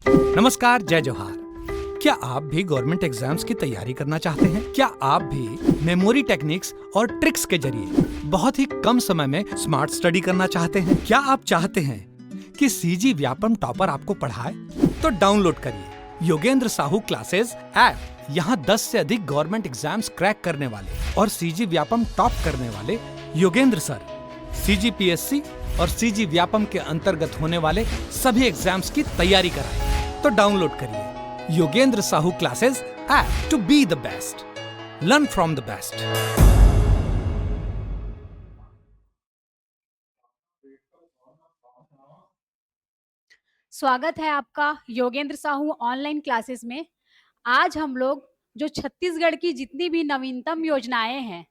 नमस्कार, जय जोहार। क्या आप भी गवर्नमेंट एग्जाम्स की तैयारी करना चाहते हैं? क्या आप भी मेमोरी टेक्निक्स और ट्रिक्स के जरिए बहुत ही कम समय में स्मार्ट स्टडी करना चाहते हैं? क्या आप चाहते हैं कि सीजी व्यापम टॉपर आपको पढ़ाए? तो डाउनलोड करिए योगेंद्र साहू क्लासेस ऐप। यहाँ 10 से अधिक गवर्नमेंट एग्जाम्स क्रैक करने वाले और सीजी व्यापम टॉप करने वाले योगेंद्र सर सीजीपीएससी और सीजी व्यापम के अंतर्गत होने वाले सभी एग्जाम्स की तैयारी कराएं। तो डाउनलोड करिए Yogendra Sahu classes app to be the best, learn from the best. स्वागत है आपका योगेंद्र साहू ऑनलाइन क्लासेस में। आज हम लोग जो छत्तीसगढ़ की जितनी भी नवीनतम योजनाएं हैं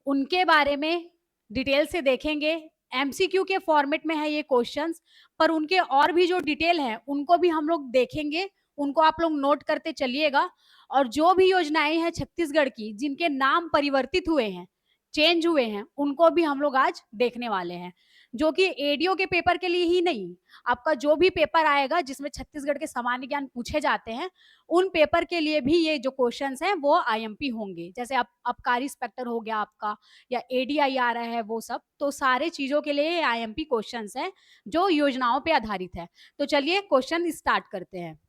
उनके बारे में डिटेल से देखेंगे। एमसीक्यू के फॉर्मेट में है ये क्वेश्चंस, पर उनके और भी जो डिटेल है उनको भी हम लोग देखेंगे, उनको आप लोग नोट करते चलिएगा। और जो भी योजनाएं हैं छत्तीसगढ़ की जिनके नाम परिवर्तित हुए हैं, चेंज हुए हैं, उनको भी हम लोग आज देखने वाले हैं, जो कि एडीओ के पेपर के लिए ही नहीं, आपका जो भी पेपर आएगा जिसमें छत्तीसगढ़ के सामान्य ज्ञान पूछे जाते हैं उन पेपर के लिए भी ये जो क्वेश्चंस हैं वो आईएमपी होंगे। जैसे आप आबकारी इंस्पेक्टर हो गया आपका, या एडीआई आ रहा है, वो सब तो सारे चीजों के लिए आईएमपी क्वेश्चंस हैं जो योजनाओं पे आधारित है। तो चलिए क्वेश्चन स्टार्ट करते हैं।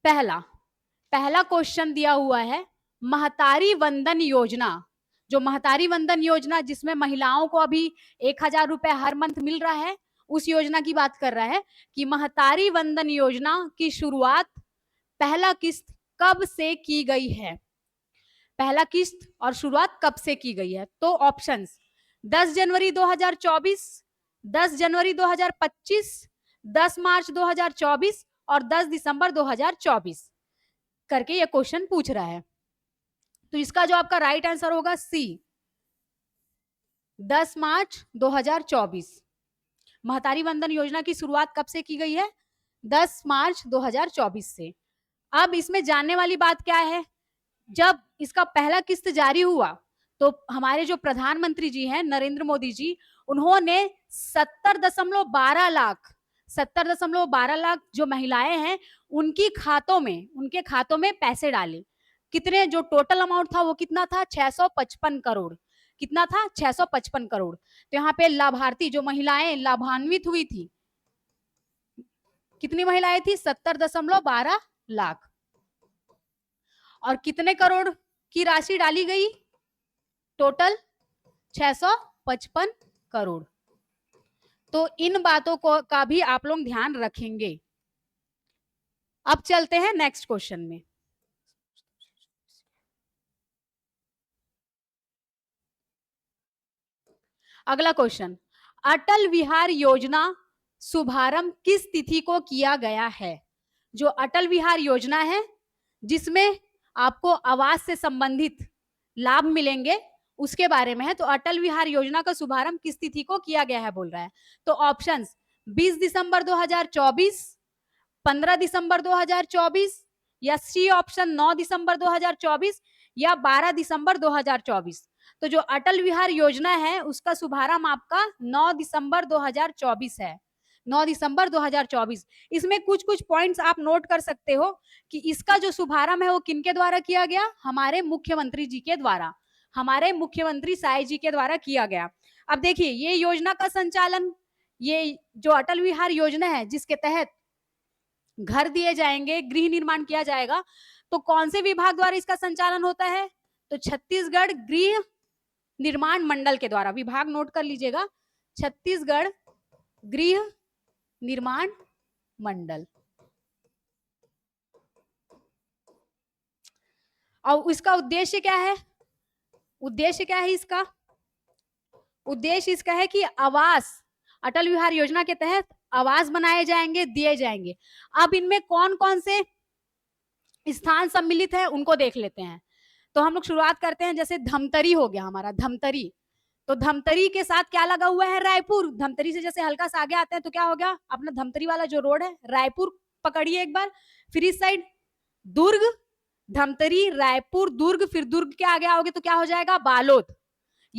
पहला क्वेश्चन दिया हुआ है, महतारी वंदन योजना। जो महतारी वंदन योजना जिसमें महिलाओं को अभी 1,000 रुपए हर मंथ मिल रहा है, उस योजना की बात कर रहा है कि महतारी वंदन योजना की शुरुआत पहला किस्त कब से की गई है। पहला किस्त और शुरुआत कब से की गई है? तो ऑप्शंस 10 जनवरी 2024, 10 जनवरी 2025, 10 मार्च 2024 और 10 दिसंबर 2024 करके ये क्वेश्चन पूछ रहा है। तो इसका जो आपका राइट आंसर होगा सी, 10 मार्च 2024। महतारी वंदन योजना की शुरुआत कब से की गई है? 10 मार्च 2024 से। अब इसमें जानने वाली बात क्या है, जब इसका पहला किस्त जारी हुआ तो हमारे जो प्रधानमंत्री जी हैं नरेंद्र मोदी जी, उन्होंने 70.12 लाख जो महिलाएं हैं उनके खातों में पैसे डाले। कितने, जो टोटल अमाउंट था वो कितना था? 655 करोड़। कितना था? 655 करोड़। तो यहाँ पे लाभार्थी जो महिलाएं लाभान्वित हुई थी, कितनी महिलाएं थी? 70.12 लाख। और कितने करोड़ की राशि डाली गई? टोटल 655 करोड़। तो इन बातों को का भी आप लोग ध्यान रखेंगे। अब चलते हैं नेक्स्ट क्वेश्चन में। अगला क्वेश्चन, अटल विहार योजना शुभारंभ किस तिथि को किया गया है? जो अटल विहार योजना है जिसमें आपको आवास से संबंधित लाभ मिलेंगे उसके बारे में है। तो अटल विहार योजना का शुभारंभ किस तिथि को किया गया है बोल रहा है। तो ऑप्शंस 20 दिसंबर 2024, 15 दिसंबर 2024, या सी ऑप्शन 9 दिसंबर 2024, या 12 दिसंबर 2024। तो जो अटल विहार योजना है उसका शुभारंभ आपका 9 दिसंबर 2024 है। 9 दिसंबर 2024। इसमें कुछ कुछ पॉइंट्स आप नोट कर सकते हो कि इसका जो शुभारंभ है वो किनके द्वारा किया गया? हमारे मुख्यमंत्री जी के द्वारा, हमारे मुख्यमंत्री साई जी के द्वारा किया गया। अब देखिए ये योजना का संचालन, ये जो अटल विहार योजना है जिसके तहत घर दिए जाएंगे, गृह निर्माण किया जाएगा, तो कौन से विभाग द्वारा इसका संचालन होता है? तो छत्तीसगढ़ गृह निर्माण मंडल के द्वारा। विभाग नोट कर लीजिएगा, छत्तीसगढ़ गृह निर्माण मंडल। और इसका उद्देश्य क्या है? उद्देश्य क्या है इसका? उद्देश्य इसका है कि आवास, अटल विहार योजना के तहत आवास बनाए जाएंगे, दिए जाएंगे। अब इनमें कौन कौन से स्थान सम्मिलित है उनको देख लेते हैं। तो हम लोग शुरुआत करते हैं, जैसे धमतरी हो गया हमारा, धमतरी। तो धमतरी के साथ क्या लगा हुआ है? रायपुर। धमतरी से जैसे हल्का सा आगे आते हैं तो क्या हो गया अपना धमतरी वाला जो रोड है, रायपुर पकड़िए एक बार। फिर इस साइड दुर्ग, धमतरी, रायपुर, दुर्ग, फिर दुर्ग के आगे आओगे तो क्या हो जाएगा? बालोद।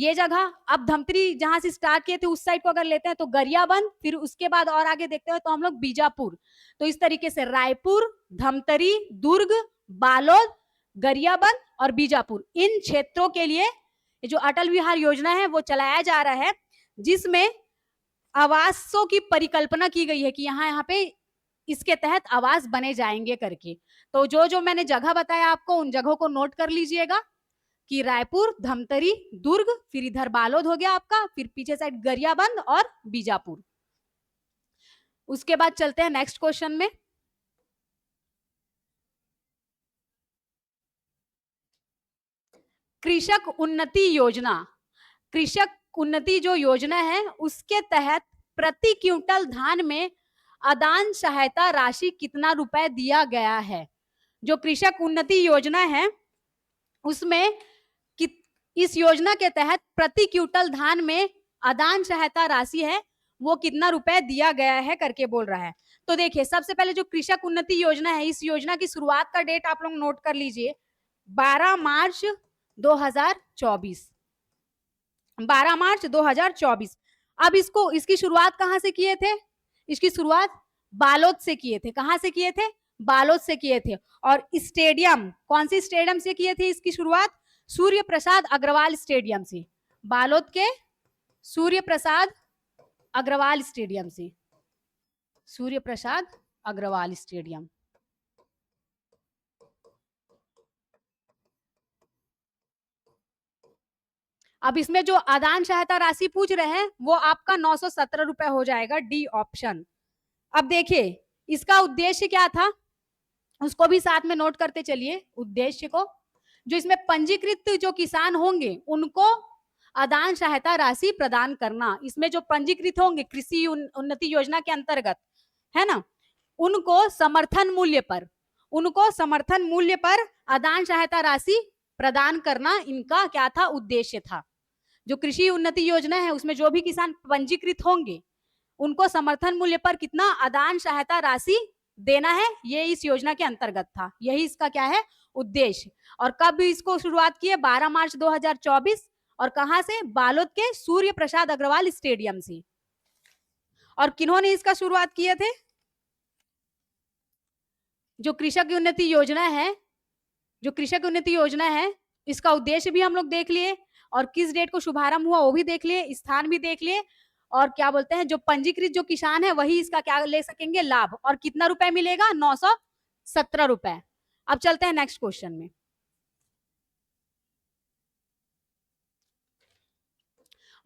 ये जगह, अब धमतरी जहां से स्टार्ट किए थे उस साइड को अगर लेते हैं तो गरियाबंद, फिर उसके बाद और आगे देखते हैं तो हम लोग बीजापुर। तो इस तरीके से रायपुर, धमतरी, दुर्ग, बालोद, गरियाबंद और बीजापुर, इन क्षेत्रों के लिए ये जो अटल विहार योजना है वो चलाया जा रहा है, जिसमें आवासों की परिकल्पना की गई है कि यहाँ पे इसके तहत आवास बने जाएंगे करके। तो जो जो मैंने जगह बताया आपको, उन जगहों को नोट कर लीजिएगा कि रायपुर, धमतरी, दुर्ग, फिर इधर बालोद हो गया आपका, फिर पीछे साइड गरियाबंद और बीजापुर। उसके बाद चलते हैं नेक्स्ट क्वेश्चन में। कृषक उन्नति योजना, कृषक उन्नति जो योजना है उसके तहत प्रति क्विंटल धान में आदान सहायता राशि कितना रुपए दिया गया है। जो कृषक उन्नति योजना है उसमें इस योजना के तहत प्रति क्विंटल धान में आदान सहायता राशि है वो कितना रुपए दिया गया है करके बोल रहा है। तो देखिए, सबसे पहले जो कृषक उन्नति योजना है, इस योजना की शुरुआत का डेट आप लोग नोट कर लीजिए, 12 मार्च 2024, 12 मार्च 2024। अब इसकी शुरुआत कहां से किए थे? इसकी शुरुआत बालोद से किए थे। कहां से किए थे? बालोद से किए थे। और स्टेडियम, कौन सी स्टेडियम से किए थे इसकी शुरुआत? सूर्य प्रसाद अग्रवाल स्टेडियम से, बालोद के सूर्य प्रसाद अग्रवाल स्टेडियम से, सूर्य प्रसाद अग्रवाल स्टेडियम। अब इसमें जो आदान सहायता राशि पूछ रहे हैं वो आपका 917 रुपए हो जाएगा, डी ऑप्शन। अब देखिए, इसका उद्देश्य क्या था उसको भी साथ में नोट करते चलिए उद्देश्य को। जो इसमें पंजीकृत जो किसान होंगे उनको आदान सहायता राशि प्रदान करना। इसमें जो पंजीकृत होंगे कृषि उन्नति योजना के अंतर्गत, है ना, उनको समर्थन मूल्य पर आदान सहायता राशि प्रदान करना इनका क्या था? उद्देश्य था। जो कृषि उन्नति योजना है उसमें जो भी किसान पंजीकृत होंगे उनको समर्थन मूल्य पर कितना आदान सहायता राशि देना है, ये इस योजना के अंतर्गत था। यही इसका क्या है? उद्देश्य। और कब इसको शुरुआत की है? 12 मार्च 2024। और कहां से? बालोद के सूर्य प्रसाद अग्रवाल स्टेडियम से। और किन्होंने इसका शुरुआत किए थे? जो कृषक उन्नति योजना है, जो कृषक उन्नति योजना है, इसका उद्देश्य भी हम लोग देख लिए और किस डेट को शुभारंभ हुआ वो भी देख लिए, स्थान भी देख लिए, और क्या बोलते हैं, जो पंजीकृत जो किसान है वही इसका क्या ले सकेंगे? लाभ। और कितना रुपए मिलेगा? 917 रुपए। अब चलते हैं नेक्स्ट क्वेश्चन में।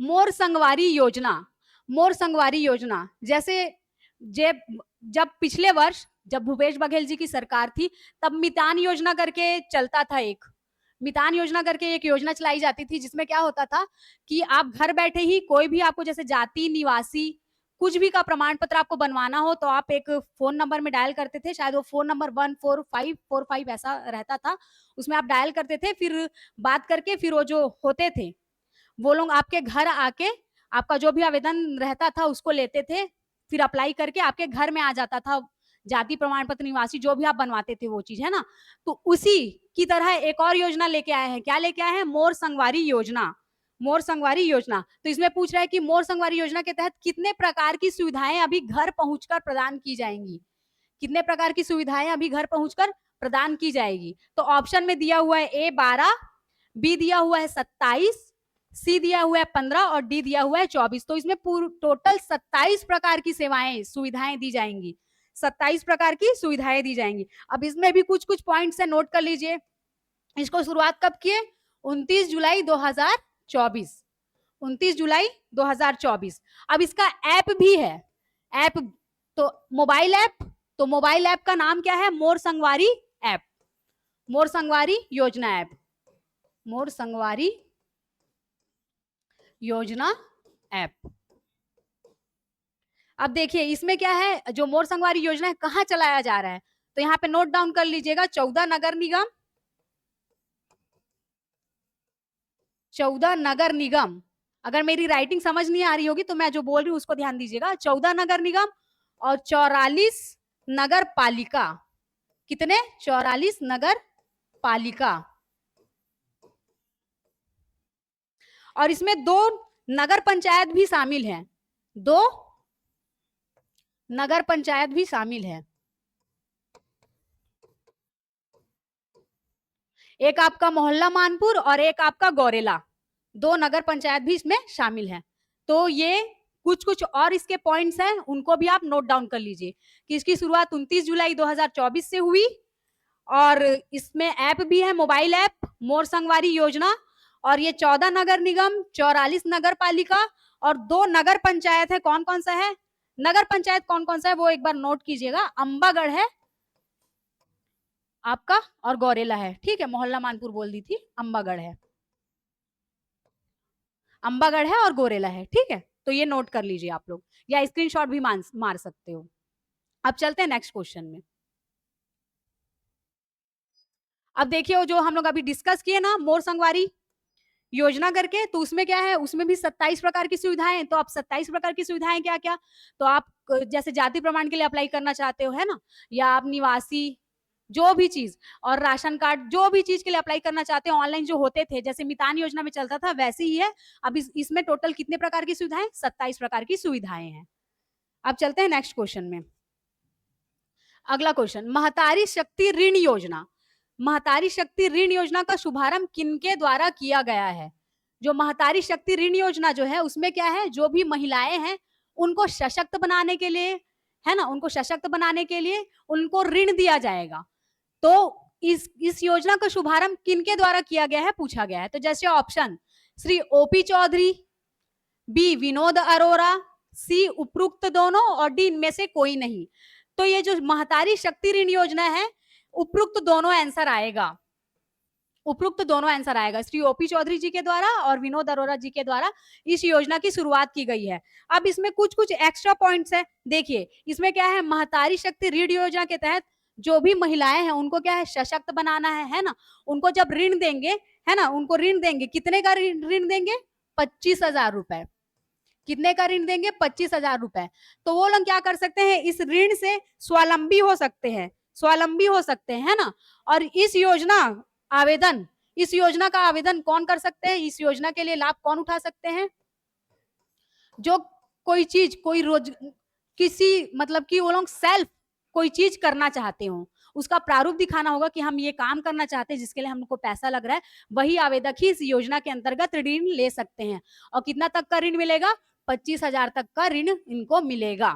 मोर संगवारी योजना, मोर संगवारी योजना, जैसे जब पिछले वर्ष जब भूपेश बघेल जी की सरकार थी तब मितान योजना करके चलता था, एक मितान योजना करके एक योजना चलाई जाती थी, जिसमें क्या होता था कि आप घर बैठे ही कोई भी आपको जैसे जाति, निवासी, कुछ भी का प्रमाण पत्र आपको बनवाना हो तो आप एक फोन नंबर में डायल करते थे, शायद वो फोन नंबर 14545 ऐसा रहता था, उसमें आप डायल करते थे, फिर बात करके फिर वो जो होते थे वो लोग आपके घर आके आपका जो भी आवेदन रहता था उसको लेते थे, फिर अप्लाई करके आपके घर में आ जाता था जाति प्रमाण पत्र, निवासी जो भी आप बनवाते थे वो चीज, है ना। तो उसी की तरह एक और योजना लेके आए हैं। क्या लेके आए हैं? मोर संगवारी योजना, मोर संगवारी योजना। तो इसमें पूछ रहा है कि मोर संगवारी योजना के तहत कितने प्रकार की सुविधाएं अभी घर पहुंचकर प्रदान की जाएंगी, कितने प्रकार की सुविधाएं अभी घर पहुंचकर प्रदान की जाएगी। तो ऑप्शन में दिया हुआ है ए 12, बी दिया हुआ है 27, सी दिया हुआ है 15 और डी दिया हुआ है 24। तो इसमें टोटल 27 प्रकार की सेवाएं, सुविधाएं दी जाएंगी, 27 प्रकार की सुविधाएं दी जाएंगी। अब इसमें भी कुछ कुछ पॉइंट्स है, नोट कर लीजिए। इसको शुरुआत कब किए? 29 जुलाई 2024, 29 जुलाई 2024। अब इसका ऐप भी है, ऐप तो मोबाइल ऐप, तो मोबाइल ऐप का नाम क्या है? मोर संगवारी ऐप, मोर संगवारी योजना ऐप, मोर संगवारी योजना ऐप। अब देखिए इसमें क्या है, जो मोर संगवारी योजना है कहाँ चलाया जा रहा है, तो यहाँ पे नोट डाउन कर लीजिएगा, 14 नगर निगम, 14 नगर निगम। अगर मेरी राइटिंग समझ नहीं आ रही होगी तो मैं जो बोल रही हूँ उसको ध्यान दीजिएगा। 14 नगर निगम और 44 नगर पालिका। कितने? 44 नगर पालिका। और इसमें 2 नगर पंचायत भी शामिल हैं, 2 नगर पंचायत भी शामिल है। एक आपका मोहल्ला मानपुर और एक आपका गौरेला, 2 नगर पंचायत भी इसमें शामिल है। तो ये कुछ कुछ और इसके पॉइंट्स हैं, उनको भी आप नोट डाउन कर लीजिए कि इसकी शुरुआत 29 जुलाई 2024 से हुई और इसमें ऐप भी है, मोबाइल ऐप मोर संगवारी योजना, और ये 14 नगर निगम, 44 नगर पालिका और 2 नगर पंचायत है। कौन कौन सा है नगर पंचायत, कौन कौन सा है वो एक बार नोट कीजिएगा। अंबागढ़ है आपका और गौरेला है, ठीक है। मोहल्ला मानपुर बोल दी थी, अंबागढ़ है, अंबागढ़ है और गोरेला है, ठीक है। तो ये नोट कर लीजिए आप लोग, या स्क्रीनशॉट भी मार सकते हो। अब चलते हैं नेक्स्ट क्वेश्चन में। अब देखिए जो हम लोग अभी डिस्कस किए ना मोर संगवारी योजना करके, तो उसमें क्या है, उसमें भी 27 प्रकार की सुविधाएं। तो आप 27 प्रकार की सुविधाएं क्या क्या, तो आप जैसे जाति प्रमाण के लिए अप्लाई करना चाहते हो, है ना, या आप निवासी जो भी चीज, और राशन कार्ड जो भी चीज के लिए अप्लाई करना चाहते हो, ऑनलाइन जो होते थे जैसे मितान योजना में चलता था वैसे ही है। अब इसमें टोटल कितने प्रकार की सुविधाएं, 27 प्रकार की सुविधाएं हैं। अब चलते हैं नेक्स्ट क्वेश्चन में। अगला क्वेश्चन, महतारी शक्ति ऋण योजना। महतारी शक्ति ऋण योजना का शुभारंभ किनके द्वारा किया गया है? जो महतारी शक्ति ऋण योजना जो है उसमें क्या है, जो भी महिलाएं हैं उनको सशक्त बनाने के लिए, है ना, उनको सशक्त बनाने के लिए उनको ऋण दिया जाएगा। तो इस योजना का शुभारंभ किनके द्वारा किया गया है, पूछा गया है। तो जैसे option, Shri O P Chaudhary, B Vinod Arora, C उपरोक्त दोनों और डी इनमें से कोई नहीं। तो ये जो महतारी शक्ति ऋण योजना है, उपरोक्त दोनों आंसर आएगा, उपरोक्त दोनों आंसर आएगा। श्री ओपी चौधरी जी के द्वारा और विनोद अरोरा जी के द्वारा इस योजना की शुरुआत की गई है। अब इसमें कुछ कुछ एक्स्ट्रा पॉइंट्स है। देखिए इसमें क्या है, महतारी शक्ति ऋण योजना के तहत जो भी महिलाएं हैं उनको क्या है, सशक्त बनाना है ना। उनको जब ऋण देंगे, है ना, उनको ऋण देंगे, कितने का ऋण देंगे, 25,000 रुपए। कितने का ऋण देंगे, 25,000 रुपए। तो वो लोग क्या कर सकते हैं, इस ऋण से स्वावलंबी हो सकते हैं, स्वावलंबी हो सकते हैं, है ना। और इस योजना का आवेदन कौन कर सकते हैं, इस योजना के लिए लाभ कौन उठा सकते हैं, जो कोई चीज, कोई रोज, किसी मतलब कि वो लोग सेल्फ कोई चीज करना चाहते हो, उसका प्रारूप दिखाना होगा कि हम ये काम करना चाहते हैं जिसके लिए हमको पैसा लग रहा है, वही आवेदक ही इस योजना के अंतर्गत ऋण ले सकते हैं। और कितना तक का ऋण मिलेगा, 25,000 तक का ऋण इनको मिलेगा।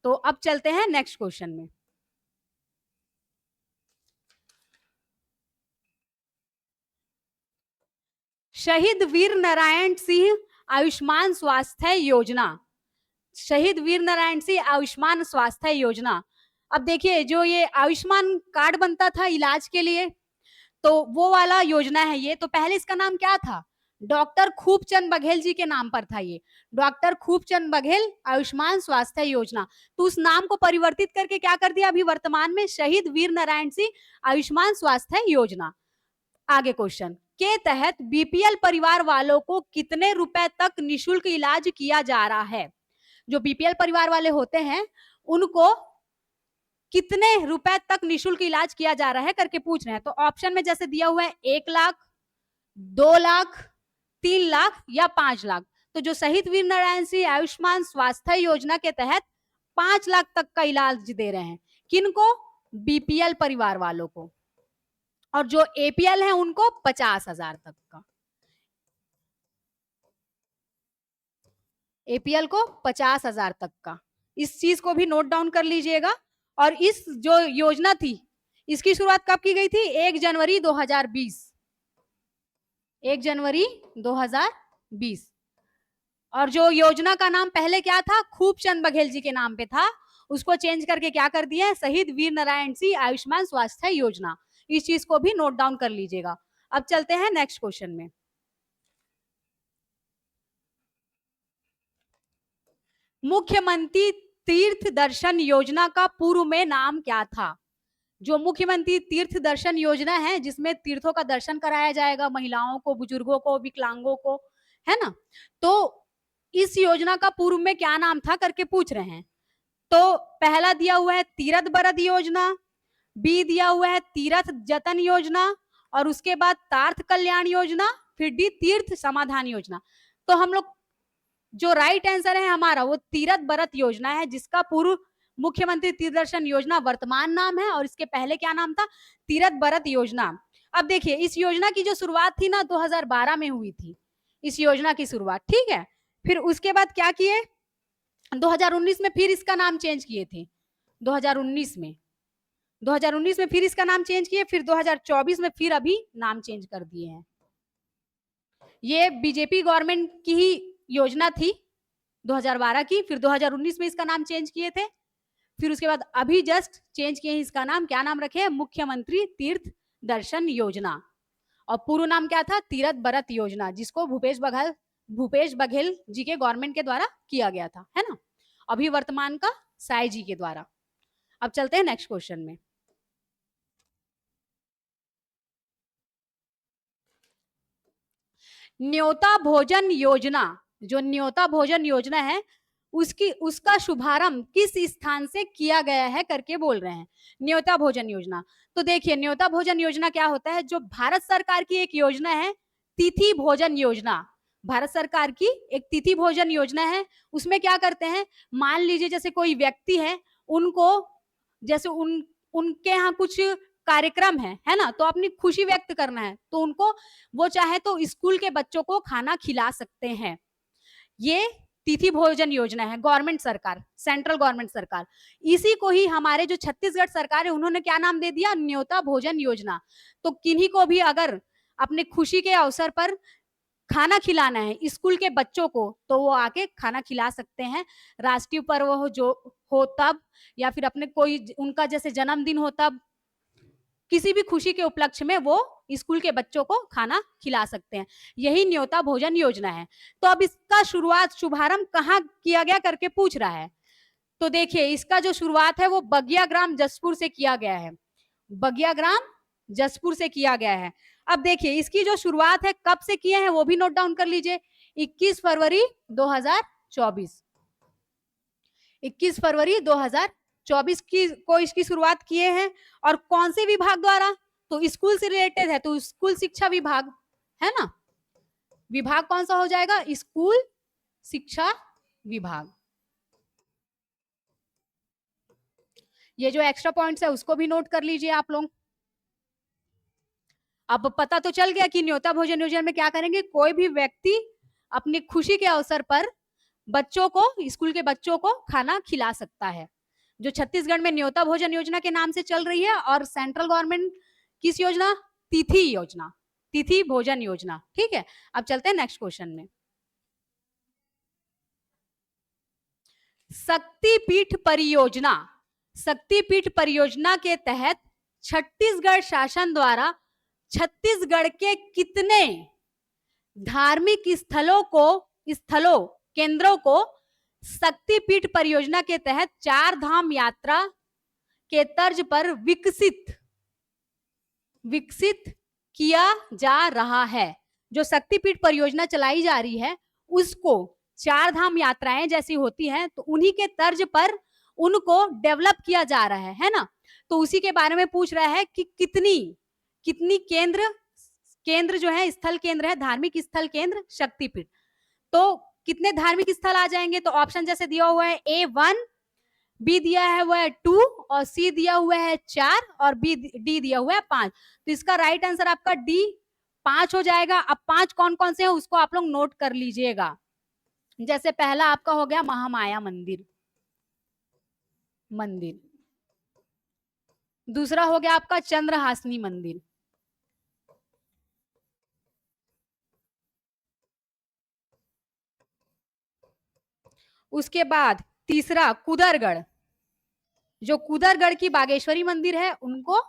तो अब चलते हैं नेक्स्ट क्वेश्चन में। शहीद वीर नारायण सिंह आयुष्मान स्वास्थ्य योजना, शहीद वीर नारायण सिंह आयुष्मान स्वास्थ्य योजना। अब देखिए जो ये आयुष्मान कार्ड बनता था इलाज के लिए, तो वो वाला योजना है ये। तो पहले इसका नाम क्या था, डॉक्टर खूबचंद बघेल जी के नाम पर था ये, डॉक्टर खूबचंद बघेल आयुष्मान स्वास्थ्य योजना। तो उस नाम को परिवर्तित करके क्या कर दिया अभी वर्तमान में, शहीद वीर नारायण सिंह आयुष्मान स्वास्थ्य योजना। आगे क्वेश्चन के तहत बीपीएल परिवार वालों को कितने रुपए तक निशुल्क इलाज किया जा रहा है। जो बीपीएल परिवार वाले होते हैं उनको कितने रुपए तक निशुल्क इलाज किया जा रहा है करके पूछ रहे हैं। तो ऑप्शन में जैसे दिया हुआ है 1 लाख, 2 लाख, 3 लाख या 5 लाख। तो जो शहीद वीर नारायण सिंह आयुष्मान स्वास्थ्य योजना के तहत 5 लाख तक का इलाज दे रहे हैं, किनको, बीपीएल परिवार वालों को। और जो एपीएल है उनको 50,000 तक का, एपीएल को 50,000 तक का। इस चीज को भी नोट डाउन कर लीजिएगा। और इस जो योजना थी इसकी शुरुआत कब की गई थी, 1 जनवरी 2020, 1 जनवरी 2020। और जो योजना का नाम पहले क्या था, खूबचंद बघेल जी के नाम पे था, उसको चेंज करके क्या कर दिया है, शहीद वीर नारायण सिंह आयुष्मान स्वास्थ्य योजना। इस चीज को भी नोट डाउन कर लीजिएगा। अब चलते हैं नेक्स्ट क्वेश्चन में। मुख्यमंत्री तीर्थ दर्शन योजना का पूर्व में नाम क्या था। जो मुख्यमंत्री तीर्थ दर्शन योजना है जिसमें तीर्थों का दर्शन कराया जाएगा महिलाओं को, बुजुर्गों को, विकलांगों को, है ना। तो इस योजना का पूर्व में क्या नाम था करके पूछ रहे हैं। तो पहला दिया हुआ है तीरथ बरद योजना, बी दिया हुआ है तीरथ जतन योजना, और उसके बाद तार्थ कल्याण योजना, फिर डी तीर्थ समाधान योजना। तो हम लोग जो राइट आंसर है हमारा वो तीरथ बरत योजना है, जिसका पूर्व मुख्यमंत्री तीर्थदर्शन योजना वर्तमान नाम है, और इसके पहले क्या नाम था, तीरथ बरत योजना। अब देखिए इस योजना की जो शुरुआत थी ना 2012 में हुई थी इस योजना की शुरुआत, ठीक है। फिर उसके बाद क्या किए, 2019 में फिर इसका नाम चेंज किए थे। 2019 में फिर इसका नाम चेंज किए, फिर 2024 में फिर अभी नाम चेंज कर दिए हैं। ये बीजेपी गवर्नमेंट की ही योजना थी 2012 की, फिर 2019 में इसका नाम चेंज किए थे, फिर उसके बाद अभी जस्ट चेंज किए इसका नाम, क्या नाम रखे हैं, मुख्यमंत्री तीर्थ दर्शन योजना। और पूर्व नाम क्या था, तीरथ बरत योजना, जिसको भूपेश बघेल जी के गवर्नमेंट के द्वारा किया गया था, है ना। अभी वर्तमान का साय जी के द्वारा। अब चलते हैं नेक्स्ट क्वेश्चन में। न्योता भोजन योजना, जो न्योता भोजन योजना है उसका शुभारंभ किस स्थान से किया गया है करके बोल रहे हैं, न्योता भोजन योजना। तो देखिए न्योता भोजन योजना क्या होता है, जो भारत सरकार की एक योजना है, तिथि भोजन योजना। भारत सरकार की एक तिथि भोजन योजना है। उसमें क्या करते हैं, मान लीजिए जैसे कोई व्यक्ति है, उनको जैसे उनके यहाँ कुछ कार्यक्रम है ना, तो अपनी खुशी व्यक्त करना है, तो उनको वो चाहे तो स्कूल के बच्चों को खाना खिला सकते हैं। ये तिथि भोजन योजना है, गवर्नमेंट सरकार, सेंट्रल गवर्नमेंट सरकार। इसी को ही हमारे जो छत्तीसगढ़ सरकार है उन्होंने क्या नाम दे दिया, न्योता भोजन योजना। तो किन्हीं को भी अगर अपने खुशी के अवसर पर खाना खिलाना है स्कूल के बच्चों को, तो वो आके खाना खिला सकते हैं। राष्ट्रीय पर्व हो तब, या फिर अपने कोई उनका जैसे जन्मदिन हो तब, किसी भी खुशी के उपलक्ष्य में वो स्कूल के बच्चों को खाना खिला सकते हैं। यही न्योता भोजन योजना है। तो अब इसका शुभारंभ कहाँ किया गया करके पूछ रहा है। तो देखिए इसका जो शुरुआत है वो बगिया ग्राम जसपुर से किया गया है। बगिया ग्राम जसपुर से किया गया है। अब देखिए इसकी जो शुरुआत है कब से किए हैं वो भी नोट डाउन कर लीजिए, 21 फरवरी 2024। 21 फरवरी 2024 को इसकी शुरुआत किए हैं। और कौन से विभाग द्वारा, तो स्कूल से रिलेटेड है, तो स्कूल शिक्षा विभाग है ना। विभाग कौन सा हो जाएगा, स्कूल शिक्षा विभाग। ये जो एक्स्ट्रा पॉइंट्स है उसको भी नोट कर लीजिए आप लोग। अब पता तो चल गया कि न्योता भोजन योजना में क्या करेंगे, कोई भी व्यक्ति अपनी खुशी के अवसर पर बच्चों को, स्कूल के बच्चों को खाना खिला सकता है। जो छत्तीसगढ़ में न्योता भोजन योजना के नाम से चल रही है, और सेंट्रल गवर्नमेंट किस योजना, तिथि योजना, तिथि भोजन योजना। ठीक है, अब चलते हैं नेक्स्ट क्वेश्चन में। शक्तिपीठ परियोजना, शक्तिपीठ परियोजना के तहत छत्तीसगढ़ शासन द्वारा छत्तीसगढ़ के कितने धार्मिक केंद्रों को शक्तिपीठ परियोजना के तहत 4 धाम यात्रा के तर्ज पर विकसित किया जा रहा है। जो शक्तिपीठ परियोजना चलाई जा रही है उसको 4 धाम यात्राएं जैसी होती हैं, तो उन्हीं के तर्ज पर उनको डेवलप किया जा रहा है ना। तो उसी के बारे में पूछ रहा है कि कितनी केंद्र जो है, स्थल केंद्र है, धार्मिक स्थल केंद्र शक्तिपीठ, तो कितने धार्मिक स्थल आ जाएंगे। तो ऑप्शन जैसे दिया हुआ है A1, बी दिया है हुआ है 2, और सी दिया हुआ है 4, और डी दिया हुआ है 5। तो इसका राइट आंसर आपका डी 5 हो जाएगा। अब 5 कौन कौन से हैं उसको आप लोग नोट कर लीजिएगा। जैसे पहला आपका हो गया महामाया मंदिर, दूसरा हो गया आपका चंद्रहासिनी मंदिर, उसके बाद तीसरा कुदरगढ़, जो कुदरगढ़ की बागेश्वरी मंदिर है उनको,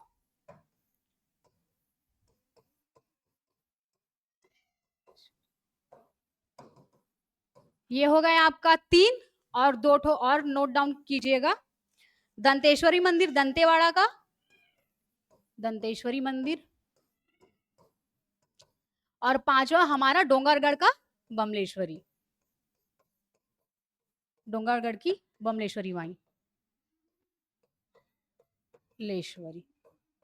ये हो गया आपका 3, और 2 ठो और नोट डाउन कीजिएगा। दंतेश्वरी मंदिर दंतेवाड़ा का, दंतेश्वरी मंदिर, और 5वां हमारा डोंगरगढ़ का बमलेश्वरी, डोंगरगढ़ की बमलेश्वरी माई लेश्वरी,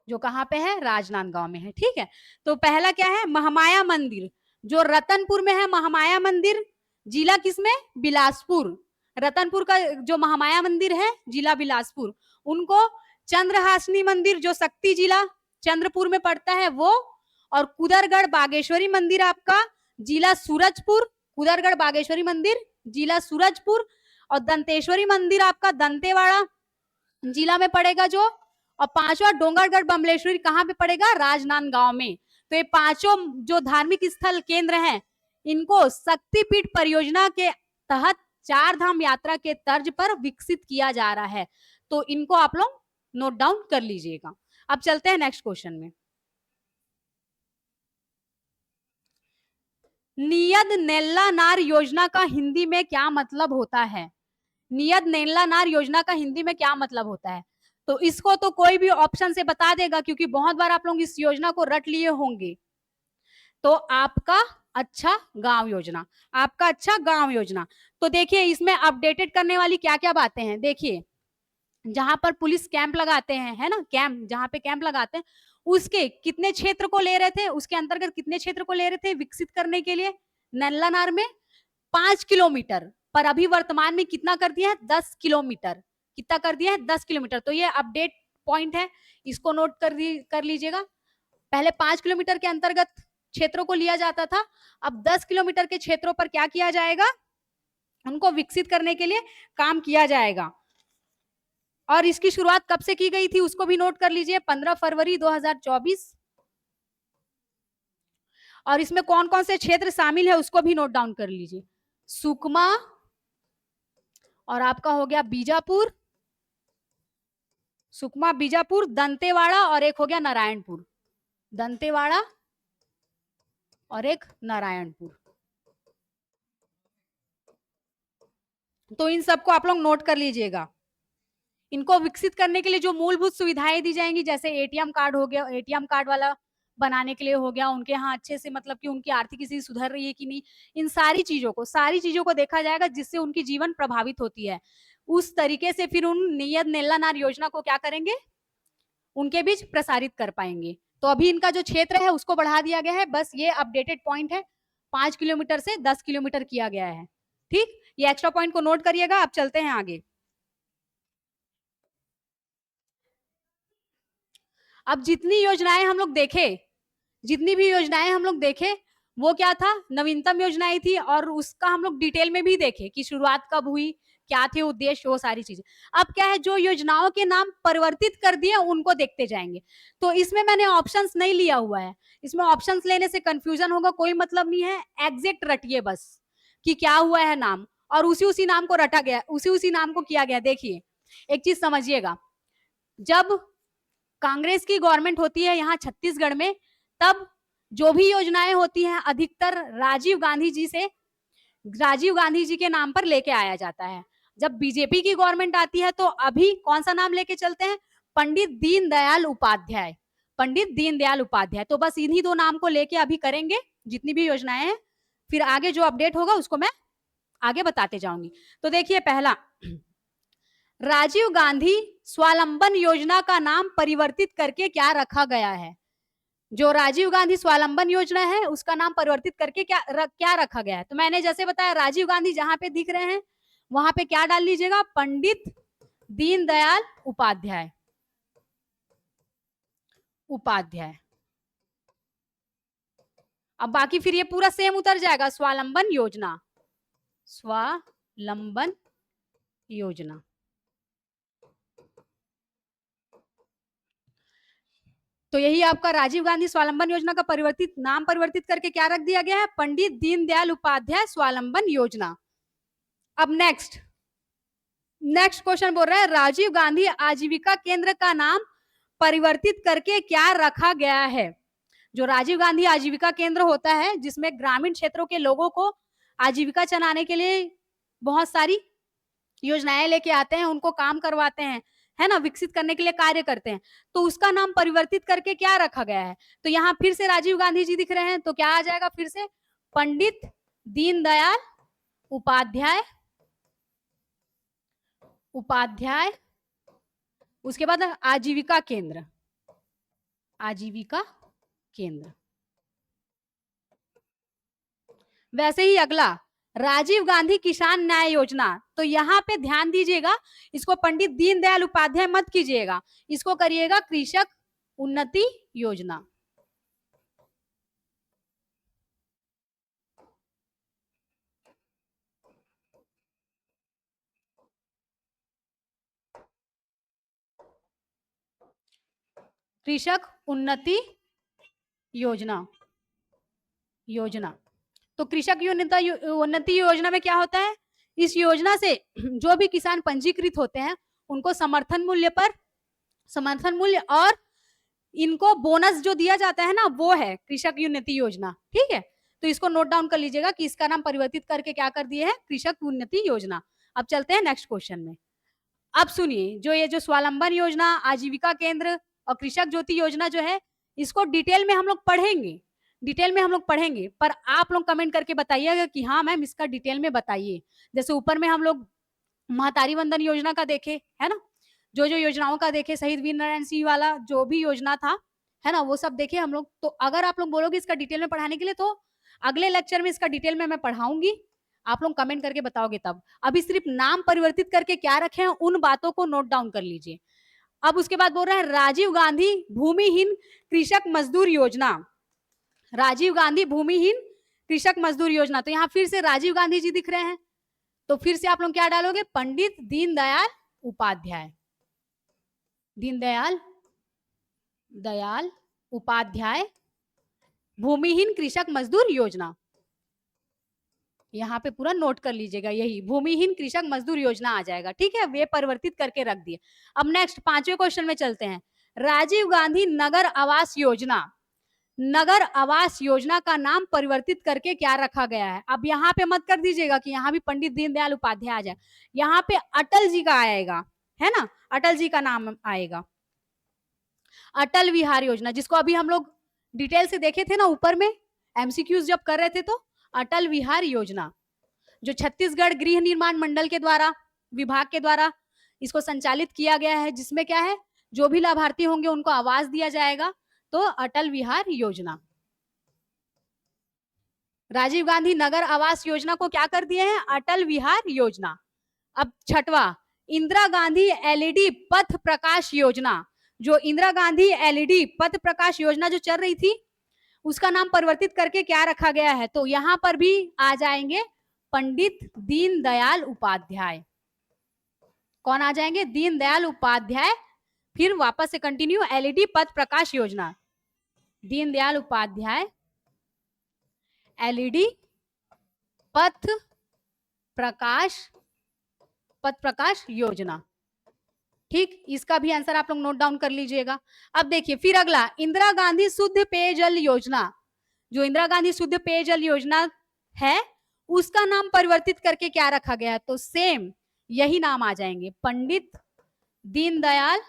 जो कहाँ पे है, राजनांदगांव में है। ठीक है, तो पहला क्या है, महामाया मंदिर, जो रतनपुर में है महामाया मंदिर, जिला किसमें, बिलासपुर। रतनपुर का जो महामाया मंदिर है जिला बिलासपुर, उनको चंद्रहासनी मंदिर जो शक्ति जिला चंद्रपुर में पड़ता है वो, और कुदरगढ़ बागेश्वरी मंदिर आपका जिला सूरजपुर, कुदरगढ़ बागेश्वरी मंदिर जिला सूरजपुर, और दंतेश्वरी मंदिर आपका दंतेवाड़ा जिला में पड़ेगा जो, और पांचवा डोंगरगढ़ बमलेश्वरी कहाँ पे पड़ेगा, राजनांदगांव में। तो ये पांचों जो धार्मिक स्थल केंद्र हैं, इनको शक्तिपीठ परियोजना के तहत चार धाम यात्रा के तर्ज पर विकसित किया जा रहा है। तो इनको आप लोग नोट डाउन कर लीजिएगा। अब चलते हैं नेक्स्ट क्वेश्चन में। नियत नेल्ला नार योजना का हिंदी में क्या मतलब होता है? नियत नेल्ला नार योजना का हिंदी में क्या मतलब होता है? तो इसको तो कोई भी ऑप्शन से बता देगा, क्योंकि बहुत बार आप लोग इस योजना को रट लिए होंगे। तो आपका अच्छा गांव योजना, आपका अच्छा गांव योजना। तो देखिए इसमें अपडेटेड करने वाली क्या क्या बातें हैं। देखिए जहां पर पुलिस कैंप लगाते हैं, है ना, कैंप जहां पे कैंप लगाते हैं, उसके कितने क्षेत्र को ले रहे थे, उसके अंतर्गत कितने क्षेत्र को ले रहे थे विकसित करने के लिए? नल्ला नार में 5 किलोमीटर, पर अभी वर्तमान में कितना कर दिया है, 10 किलोमीटर। कितना कर दिया है, 10 किलोमीटर। तो ये अपडेट पॉइंट है, इसको नोट कर लीजिएगा। पहले 5 किलोमीटर के अंतर्गत क्षेत्रों को लिया जाता था, अब 10 किलोमीटर के क्षेत्रों पर क्या किया जाएगा, उनको विकसित करने के लिए काम किया जाएगा। और इसकी शुरुआत कब से की गई थी उसको भी नोट कर लीजिए, 15 फरवरी 2024। और इसमें कौन कौन से क्षेत्र शामिल है उसको भी नोट डाउन कर लीजिए। सुकमा, और आपका हो गया बीजापुर, सुकमा बीजापुर, दंतेवाड़ा, और एक हो गया नारायणपुर। दंतेवाड़ा और एक नारायणपुर। तो इन सबको आप लोग नोट कर लीजिएगा। इनको विकसित करने के लिए जो मूलभूत सुविधाएं दी जाएंगी, जैसे एटीएम कार्ड हो गया, एटीएम कार्ड वाला बनाने के लिए हो गया, उनके यहाँ अच्छे से मतलब कि उनकी आर्थिक स्थिति सुधर रही है कि नहीं, इन सारी चीजों को देखा जाएगा जिससे उनकी जीवन प्रभावित होती है। उस तरीके से फिर उन नियत नेल्ला नार योजना को क्या करेंगे, उनके बीच प्रसारित कर पाएंगे। तो अभी इनका जो क्षेत्र है उसको बढ़ा दिया गया है, बस ये अपडेटेड पॉइंट है, 5 किलोमीटर से 10 किलोमीटर किया गया है। ठीक, ये एक्स्ट्रा पॉइंट को नोट करिएगा। अब चलते हैं आगे। अब जितनी योजनाएं हम लोग देखे, जितनी भी योजनाएं हम लोग देखे, वो क्या था, नवीनतम योजनाएं थी, और उसका हम लोग डिटेल में भी देखे कि शुरुआत कब हुई, क्या थे उद्देश्य, वो सारी चीजें। अब क्या है, जो योजनाओं के नाम परिवर्तित कर दिए उनको देखते जाएंगे। तो इसमें मैंने ऑप्शंस नहीं लिया हुआ है, इसमें ऑप्शंस लेने से कंफ्यूजन होगा, कोई मतलब नहीं है। एग्जैक्ट रटिए बस कि क्या हुआ है नाम, और उसी नाम को रटा गया, उसी नाम को किया गया। देखिए एक चीज समझिएगा, जब कांग्रेस की गवर्नमेंट होती है यहाँ छत्तीसगढ़ में, तब जो भी योजनाएं होती हैं अधिकतर राजीव गांधी जी के नाम पर लेके आया जाता है। जब बीजेपी की गवर्नमेंट आती है तो अभी कौन सा नाम लेके चलते हैं, पंडित दीनदयाल उपाध्याय, पंडित दीनदयाल उपाध्याय। तो बस इन्हीं दो नाम को लेके अभी करेंगे जितनी भी योजनाएं हैं, फिर आगे जो अपडेट होगा उसको मैं आगे बताते जाऊंगी। तो देखिए पहला, राजीव गांधी स्वावलंबन योजना का नाम परिवर्तित करके क्या रखा गया है? जो राजीव गांधी स्वावलंबन योजना है उसका नाम परिवर्तित करके क्या रखा गया है? तो मैंने जैसे बताया, राजीव गांधी जहां पे दिख रहे हैं वहां पे क्या डाल लीजिएगा, पंडित दीनदयाल उपाध्याय, उपाध्याय। अब बाकी फिर ये पूरा सेम उतर जाएगा, स्वावलंबन योजना, स्वावलंबन योजना। तो यही आपका राजीव गांधी स्वावलंबन योजना का नाम परिवर्तित करके क्या रख दिया गया है, पंडित दीनदयाल उपाध्याय स्वावलंबन योजना। अब नेक्स्ट क्वेश्चन बोल रहा है, राजीव गांधी आजीविका केंद्र का नाम परिवर्तित करके क्या रखा गया है? जो राजीव गांधी आजीविका केंद्र होता है, जिसमें ग्रामीण क्षेत्रों के लोगों को आजीविका चलाने के लिए बहुत सारी योजनाएं लेके आते हैं, उनको काम करवाते हैं, है ना, विकसित करने के लिए कार्य करते हैं, तो उसका नाम परिवर्तित करके क्या रखा गया है? तो यहाँ फिर से राजीव गांधी जी दिख रहे हैं, तो क्या आ जाएगा फिर से, पंडित दीनदयाल उपाध्याय, उपाध्याय, उसके बाद आजीविका केंद्र, आजीविका केंद्र। वैसे ही अगला राजीव गांधी किसान न्याय योजना, तो यहाँ पे ध्यान दीजिएगा, इसको पंडित दीनदयाल उपाध्याय मत कीजिएगा, इसको करिएगा कृषक उन्नति योजना। कृषक उन्नति योजना योजना तो कृषक उन्नति योजना में क्या होता है, इस योजना से जो भी किसान पंजीकृत होते हैं उनको समर्थन मूल्य और इनको बोनस जो दिया जाता है ना, वो है कृषक उन्नति योजना। ठीक है, तो इसको नोट डाउन कर लीजिएगा कि इसका नाम परिवर्तित करके क्या कर दिए है, कृषक उन्नति योजना। अब चलते हैं नेक्स्ट क्वेश्चन में। अब सुनिए, जो स्वावलंबन योजना, आजीविका केंद्र और कृषक ज्योति योजना जो है, इसको डिटेल में हम लोग पढ़ेंगे, पर आप लोग कमेंट करके बताइएगा कि हाँ मैम इसका डिटेल में बताइए। जैसे ऊपर में हम लोग महतारी वंदन योजना का देखे है ना, जो योजनाओं का देखे, शहीद वीर नारायण सिंह वाला जो भी योजना था है ना, वो सब देखे हम लोग। तो अगर आप लोग बोलोगे इसका डिटेल में पढ़ाने के लिए, तो अगले लेक्चर में इसका डिटेल में मैं पढ़ाऊंगी, आप लोग कमेंट करके बताओगे तब। अभी सिर्फ नाम परिवर्तित करके क्या रखे हैं उन बातों को नोट डाउन कर लीजिए। अब उसके बाद बोल रहे हैं राजीव गांधी भूमिहीन कृषक मजदूर योजना, राजीव गांधी भूमिहीन कृषक मजदूर योजना। तो यहाँ फिर से राजीव गांधी जी दिख रहे हैं, तो फिर से आप लोग क्या डालोगे, पंडित दीनदयाल उपाध्याय, दयाल उपाध्याय भूमिहीन कृषक मजदूर योजना। यहाँ पे पूरा नोट कर लीजिएगा, यही भूमिहीन कृषक मजदूर योजना आ जाएगा। ठीक है, वे परिवर्तित करके रख दिए। अब नेक्स्ट 5वें क्वेश्चन में चलते हैं। राजीव गांधी नगर आवास योजना, नगर आवास योजना का नाम परिवर्तित करके क्या रखा गया है। अब यहाँ पे मत कर दीजिएगा कि यहाँ भी पंडित दीनदयाल उपाध्याय आ जाए, यहाँ पे अटल जी का आएगा, है ना, अटल जी का नाम आएगा। अटल विहार योजना, जिसको अभी हम लोग डिटेल से देखे थे ना ऊपर में, एमसीक्यूज जब कर रहे थे, तो अटल विहार योजना जो छत्तीसगढ़ गृह निर्माण मंडल के द्वारा, विभाग के द्वारा इसको संचालित किया गया है, जिसमें क्या है, जो भी लाभार्थी होंगे उनको आवास दिया जाएगा। तो अटल विहार योजना, राजीव गांधी नगर आवास योजना को क्या कर दिए हैं, अटल विहार योजना। अब 6वां, इंदिरा गांधी एलईडी पथ प्रकाश योजना, जो इंदिरा गांधी एलईडी पथ प्रकाश योजना जो चल रही थी, उसका नाम परिवर्तित करके क्या रखा गया है। तो यहाँ पर भी आ जाएंगे पंडित दीनदयाल उपाध्याय। कौन आ जाएंगे, दीनदयाल उपाध्याय। फिर वापस से कंटिन्यू, एलईडी पथ प्रकाश योजना, दीनदयाल उपाध्याय एलईडी पथ प्रकाश योजना। ठीक, इसका भी आंसर आप लोग नोट डाउन कर लीजिएगा। अब देखिए फिर अगला, इंदिरा गांधी शुद्ध पेयजल योजना, जो इंदिरा गांधी शुद्ध पेयजल योजना है, उसका नाम परिवर्तित करके क्या रखा गया है। तो सेम यही नाम आ जाएंगे, पंडित दीनदयाल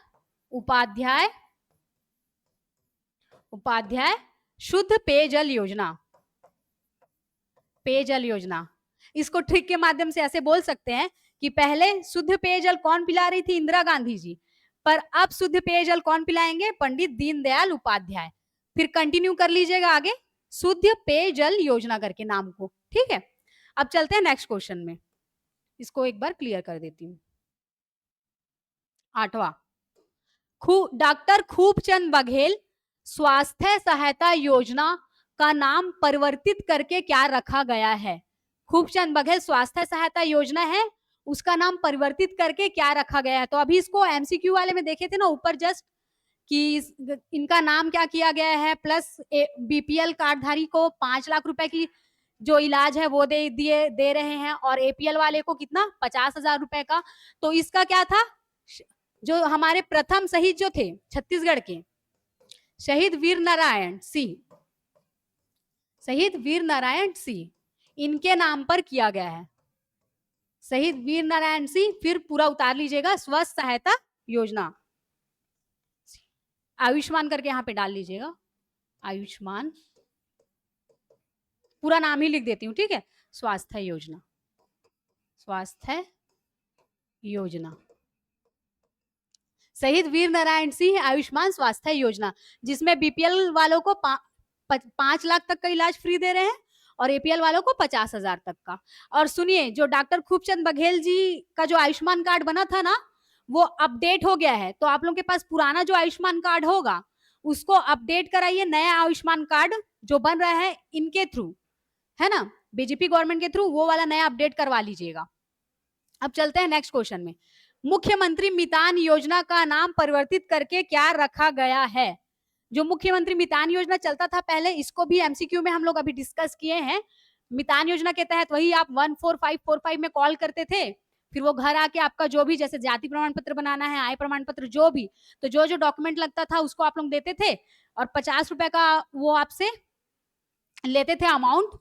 उपाध्याय शुद्ध पेयजल योजना, पेयजल योजना। इसको ट्रिक के माध्यम से ऐसे बोल सकते हैं कि पहले शुद्ध पेयजल कौन पिला रही थी, इंदिरा गांधी जी, पर अब शुद्ध पेयजल कौन पिलाएंगे, पंडित दीनदयाल उपाध्याय। फिर कंटिन्यू कर लीजिएगा आगे, शुद्ध पेयजल योजना करके नाम को। ठीक है, अब चलते हैं नेक्स्ट क्वेश्चन में, इसको एक बार क्लियर कर देती हूँ। 8वां, डॉक्टर खूबचंद बघेल स्वास्थ्य सहायता योजना का नाम परिवर्तित करके क्या रखा गया है। खूबचंद बघेल स्वास्थ्य सहायता योजना है, उसका नाम परिवर्तित करके क्या रखा गया है। तो अभी इसको एमसीक्यू वाले में देखे थे ना ऊपर जस्ट, कि इनका नाम क्या किया गया है, प्लस बीपीएल कार्डधारी को 5 लाख रुपए की जो इलाज है वो दे रहे हैं, और एपीएल वाले को कितना, 50,000 रुपए का। तो इसका क्या था, जो हमारे प्रथम शहीद जो थे छत्तीसगढ़ के, शहीद वीर नारायण सिंह, इनके नाम पर किया गया है, शहीद वीर नारायण सिंह। फिर पूरा उतार लीजिएगा, स्वास्थ्य सहायता योजना, आयुष्मान करके यहाँ पे डाल लीजिएगा, आयुष्मान, पूरा नाम ही लिख देती हूँ। ठीक है, स्वास्थ्य योजना, शहीद वीर नारायण सिंह आयुष्मान स्वास्थ्य योजना, जिसमें बीपीएल वालों को 5 लाख तक का इलाज फ्री दे रहे हैं, और एपीएल वालों को 50,000 तक का। और सुनिए, जो डॉक्टर खूबचंद बघेल जी का जो आयुष्मान कार्ड बना था ना, वो अपडेट हो गया है। तो आप लोगों के पास पुराना जो आयुष्मान कार्ड होगा उसको अपडेट कराइए, नया आयुष्मान कार्ड जो बन रहा है इनके थ्रू, है ना, बीजेपी गवर्नमेंट के थ्रू, वो वाला नया अपडेट करवा लीजिएगा। अब चलते हैं नेक्स्ट क्वेश्चन में। मुख्यमंत्री मितान योजना का नाम परिवर्तित करके क्या रखा गया है? जो मुख्यमंत्री मितान योजना चलता था पहले, इसको भी एमसीक्यू में हम लोग अभी डिस्कस किए हैं। मितान योजना के तहत वही आप 14545 में कॉल करते थे, फिर वो घर आके आपका जो भी, जैसे जाति प्रमाण पत्र बनाना है, आय प्रमाण पत्र, जो भी, तो जो जो डॉक्यूमेंट लगता था उसको आप लोग देते थे और 50 रुपए का वो आपसे लेते थे अमाउंट,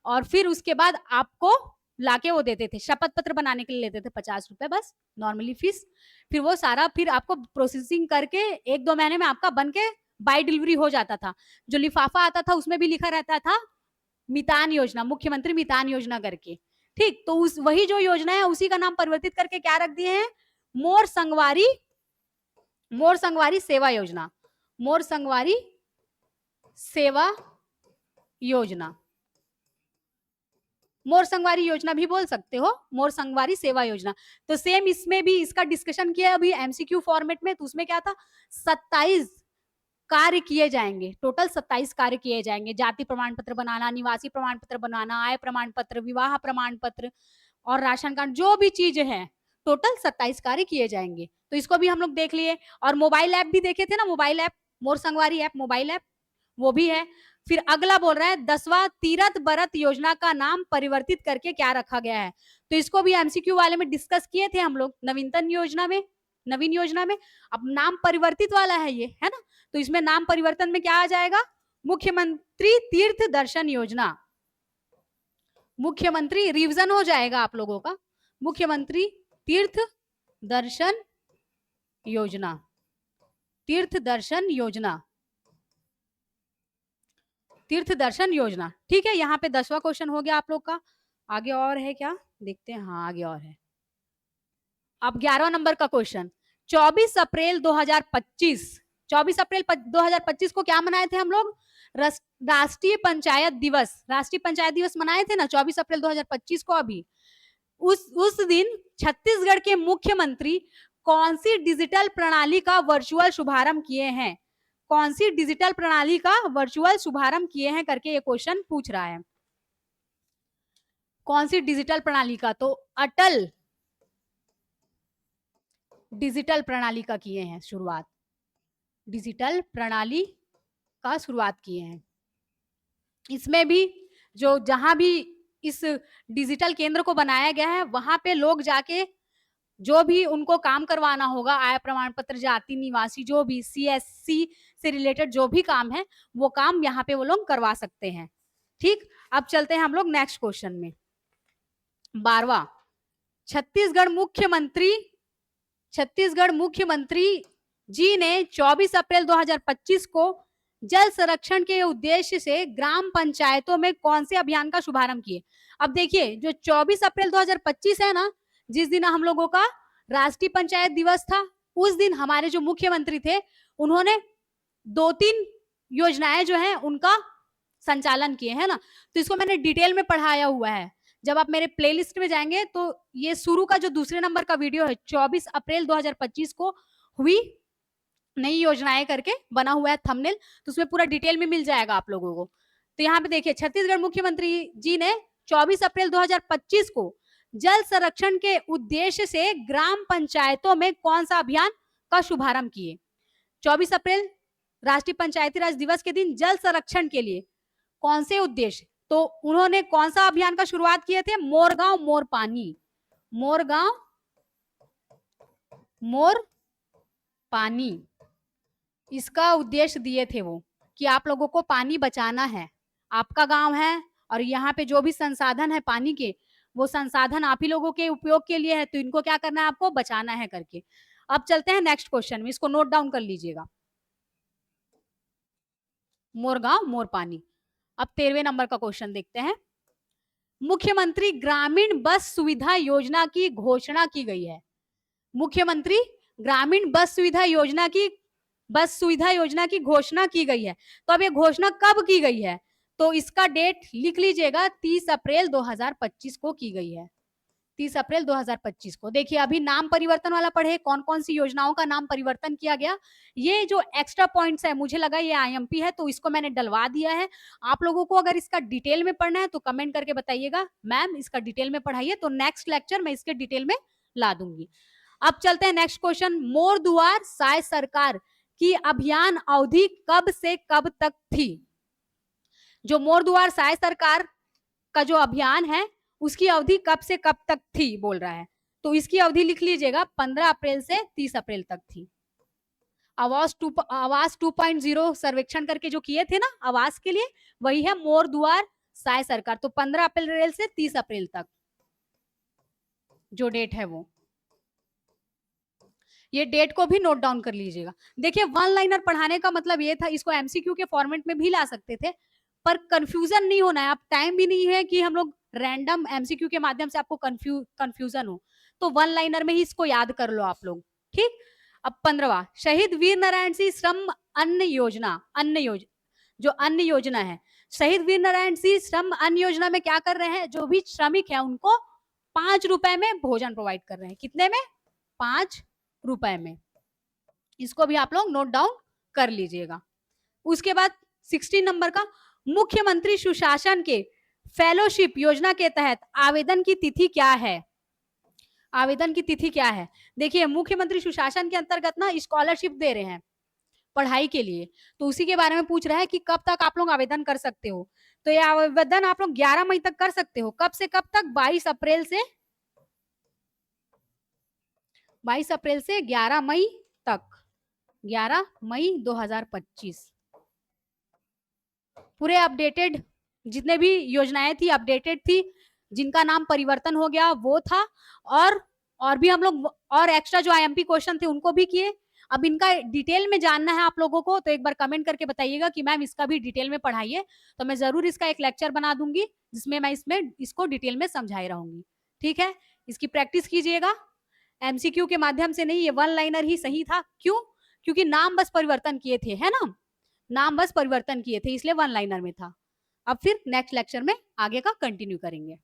और फिर उसके बाद आपको लाके वो देते थे, शपथ पत्र बनाने के लिए लेते थे 50 रुपए बस नॉर्मली फीस। फिर वो सारा फिर आपको प्रोसेसिंग करके 1-2 महीने में आपका बन के बाय डिलीवरी हो जाता था। जो लिफाफा आता था उसमें भी लिखा रहता था मितान योजना, मुख्यमंत्री मितान योजना करके। ठीक, तो उस वही जो योजना है उसी का नाम परिवर्तित करके क्या रख दिए हैं? मोर संगवारी सेवा योजना, मोर संगवारी सेवा योजना, मोर संगवारी योजना भी बोल सकते हो, मोर संगवारी सेवा योजना। तो सेम इसमें भी इसका डिस्कशन किया अभी एमसीक्यू फॉर्मेट में, तो उसमें क्या था, 27 कार्य किए जाएंगे, टोटल 27 कार्य किए जाएंगे। जाति प्रमाण पत्र बनाना, निवासी प्रमाण पत्र बनाना, आय प्रमाण पत्र, विवाह प्रमाण पत्र और राशन कार्ड, जो भी चीज है टोटल 27 कार्य किए जाएंगे। तो इसको भी हम लोग देख लिए। और मोबाइल ऐप भी देखे थे ना, मोबाइल ऐप, मोर संगवारी ऐप, मोबाइल ऐप, वो भी है। फिर अगला बोल रहा है 10वां तीरथ बरत योजना का नाम परिवर्तित करके क्या रखा गया है? तो इसको भी एमसीक्यू वाले में डिस्कस किए थे हम लोग, नवीनतम योजना में, नवीन योजना में। अब नाम परिवर्तित वाला है ये, है ना, तो इसमें नाम परिवर्तन में क्या आ जाएगा? मुख्यमंत्री तीर्थ दर्शन योजना, मुख्यमंत्री रिवीजन हो जाएगा आप लोगों का, मुख्यमंत्री तीर्थ दर्शन योजना, तीर्थ दर्शन योजना, तीर्थ दर्शन योजना। ठीक है, यहाँ पे 10वां क्वेश्चन हो गया आप लोग का। आगे और है क्या, देखते हैं। हाँ, आगे और है। अब 11वां नंबर का क्वेश्चन, 24 अप्रैल 2025, 24 अप्रैल 2025 को क्या मनाए थे हम लोग? राष्ट्रीय पंचायत दिवस, राष्ट्रीय पंचायत दिवस मनाए थे ना 24 अप्रैल 2025 को। अभी उस दिन छत्तीसगढ़ के मुख्यमंत्री कौन सी डिजिटल प्रणाली का वर्चुअल शुभारंभ किए हैं? कौन सी डिजिटल प्रणाली का वर्चुअल शुभारंभ किए हैं करके ये क्वेश्चन पूछ रहा है। कौन सी डिजिटल प्रणाली का? तो अटल डिजिटल प्रणाली का किए हैं शुरुआत, डिजिटल प्रणाली का शुरुआत किए हैं। इसमें भी जो जहां भी इस डिजिटल केंद्र को बनाया गया है वहां पे लोग जाके जो भी उनको काम करवाना होगा, आय प्रमाण पत्र, जाति, निवासी, जो भी सीएससी से रिलेटेड जो भी काम है वो काम यहाँ पे वो लोग करवा सकते हैं। ठीक, अब चलते हैं हम लोग नेक्स्ट क्वेश्चन में। 12वां, छत्तीसगढ़ मुख्यमंत्री जी ने 24 अप्रैल 2025 को जल संरक्षण के उद्देश्य से ग्राम पंचायतों में कौन से अभियान का शुभारंभ किए? अब देखिए, जो 24 अप्रैल 2025 है ना, जिस दिन हम लोगों का राष्ट्रीय पंचायत दिवस था, उस दिन हमारे जो मुख्यमंत्री थे उन्होंने 2-3 योजनाएं जो है उनका संचालन किए, है ना। तो इसको मैंने डिटेल में पढ़ाया हुआ है, जब आप मेरे प्लेलिस्ट में जाएंगे तो ये शुरू का जो दूसरे नंबर का वीडियो है 24 अप्रैल 2025 को हुई नई योजनाएं करके बना हुआ है थंबनेल, तो उसमें पूरा डिटेल में मिल जाएगा आप लोगों को। तो यहाँ पे देखिए, छत्तीसगढ़ मुख्यमंत्री जी ने 24 अप्रैल 2025 को जल संरक्षण के उद्देश्य से ग्राम पंचायतों में कौन सा अभियान का शुभारंभ किए? 24 अप्रैल राष्ट्रीय पंचायती राज दिवस के दिन जल संरक्षण के लिए कौन से उद्देश्य, तो उन्होंने कौन सा अभियान का शुरुआत किए थे? मोर गांव मोर पानी, मोर गांव मोर पानी, इसका उद्देश्य दिए थे वो कि आप लोगों को पानी बचाना है, आपका गांव है और यहाँ पे जो भी संसाधन है पानी के, वो संसाधन आप ही लोगों के उपयोग के लिए है, तो इनको क्या करना है, आपको बचाना है करके। अब चलते हैं नेक्स्ट क्वेश्चन में, इसको नोट डाउन कर लीजिएगा, मोर गांव मोर पानी। अब 13वें नंबर का क्वेश्चन देखते हैं। मुख्यमंत्री ग्रामीण बस सुविधा योजना की घोषणा की गई है, मुख्यमंत्री ग्रामीण बस सुविधा योजना की घोषणा की गई है। तो अब ये घोषणा कब की गई है? तो इसका डेट लिख लीजिएगा 30 अप्रैल 2025 को की गई है, 30 अप्रैल 2025 को। देखिए अभी नाम परिवर्तन वाला पढ़े, कौन कौन सी योजनाओं का नाम परिवर्तन किया गया। ये जो एक्स्ट्रा पॉइंट्स है, मुझे लगा ये आईएमपी है तो इसको मैंने डलवा दिया है। आप लोगों को अगर इसका डिटेल में पढ़ना है तो कमेंट करके बताइएगा, मैम इसका डिटेल में पढ़ाइए, तो नेक्स्ट लेक्चर मैं इसके डिटेल में ला दूंगी। अब चलते हैं नेक्स्ट क्वेश्चन। मोर दुआर साय सरकार की अभियान अवधि कब से कब तक थी? जो मोर दुआर साय सरकार का जो अभियान है उसकी अवधि कब से कब तक थी बोल रहा है, तो इसकी अवधि लिख लीजिएगा 15 अप्रैल से 30 अप्रैल तक थी। आवास 2.0 सर्वेक्षण करके जो किए थे ना आवास के लिए, वही है मोर दुआर साय सरकार। तो 15 अप्रैल से 30 अप्रैल तक जो डेट है वो, ये डेट को भी नोट डाउन कर लीजिएगा। देखिए वन लाइनर पढ़ाने का मतलब ये था, इसको एमसीक्यू के फॉर्मेट में भी ला सकते थे, पर कंफ्यूजन नहीं होना है। अब टाइम भी नहीं है कि हम लोग रैंडम एमसीक्यू के माध्यम से आपको कंफ्यूजन हो, तो वन लाइनर में ही इसको याद कर लो आप लोग, ठीक। अब 15वां, शहीद वीर नारायण सिंह श्रम अन्न योजना, जो अन्न योजना है, शहीद वीर नारायण सिंह श्रम अन्न योजना में क्या कर रहे हैं, जो भी श्रमिक है उनको 5 रुपए में भोजन प्रोवाइड कर रहे हैं। कितने में? 5 रुपए में। इसको भी आप लोग नोट डाउन कर लीजिएगा। उसके बाद 16 नंबर का, मुख्यमंत्री सुशासन के फेलोशिप योजना के तहत आवेदन की तिथि क्या है? आवेदन की तिथि क्या है? देखिए मुख्यमंत्री सुशासन के अंतर्गत ना स्कॉलरशिप दे रहे हैं पढ़ाई के लिए, तो उसी के बारे में पूछ रहा है कि कब तक आप लोग आवेदन कर सकते हो। तो ये आवेदन आप लोग 11 मई तक कर सकते हो। कब से कब तक? 22 अप्रैल से 11 मई तक, 11 मई 2025। पूरे अपडेटेड जितने भी योजनाएं थी अपडेटेड थी, जिनका नाम परिवर्तन हो गया वो था, और भी हम लोग और एक्स्ट्रा जो आईएमपी क्वेश्चन थे उनको भी किए। अब इनका डिटेल में जानना है आप लोगों को तो एक बार कमेंट करके बताइएगा कि मैम इसका भी डिटेल में पढ़ाइए, तो मैं जरूर इसका एक लेक्चर बना दूंगी जिसमें मैं इसको डिटेल में समझाई रहूंगी, ठीक है। इसकी प्रैक्टिस कीजिएगा, एमसीक्यू के माध्यम से नहीं, ये वन लाइनर ही सही था। क्यों? क्योंकि नाम बस परिवर्तन किए थे, है ना, नाम बस परिवर्तन किए थे, इसलिए वन लाइनर में था। अब फिर नेक्स्ट लेक्चर में आगे का कंटिन्यू करेंगे।